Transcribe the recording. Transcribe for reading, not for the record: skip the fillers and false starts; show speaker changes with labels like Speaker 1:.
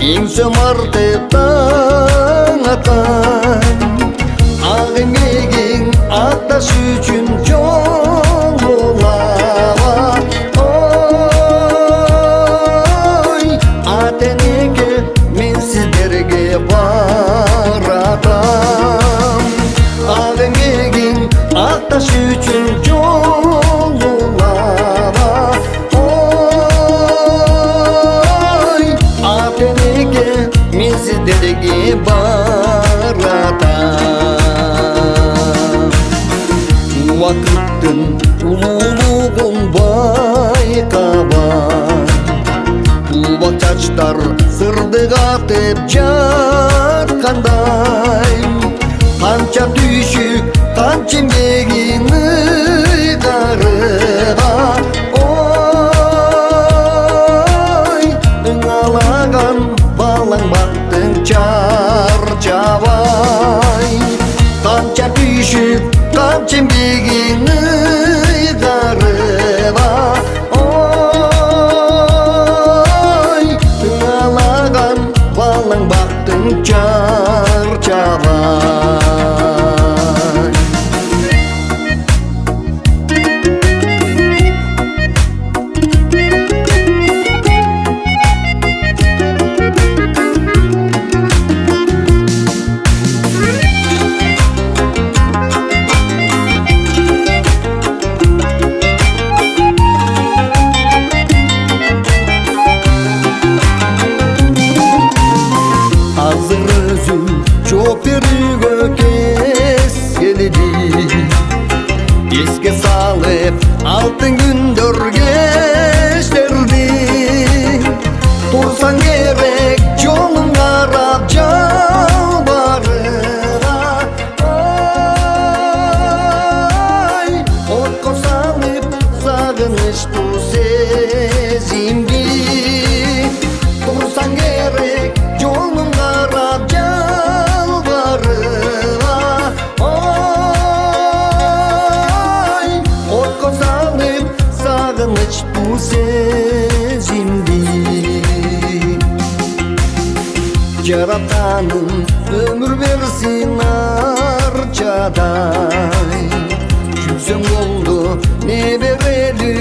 Speaker 1: еңсе мартып таң атқан ақ емегің атташ үшін жолулаба ой ата-енеге мен сіздерге баратам ақ емегің атташ үшін жолулаба ой ата-енеге мен сіздерге баратам уақыттың ұлылығын байқаба ұлбақ чачтар сырды қатып жатқандай қанша түйшік қанша еңбегің қарыға ой ыңалаған балаң бақтың чарчабай қанша түйшік қанша еңбегің қарыға ой ыңалаған балаң бақтың чарчабай Азыр өзүм чоқ берүүгө келди эске салып алтын күндөр кечтерди турсаң керек жолун карап жалбарыга ой отко салып сагынычтуу сезимди турсаң керек жолун карап жалбарыга ой отко салып сагынычтуу сезимди жаратканым өмүр берсин арчадай жүрсөң болду не берели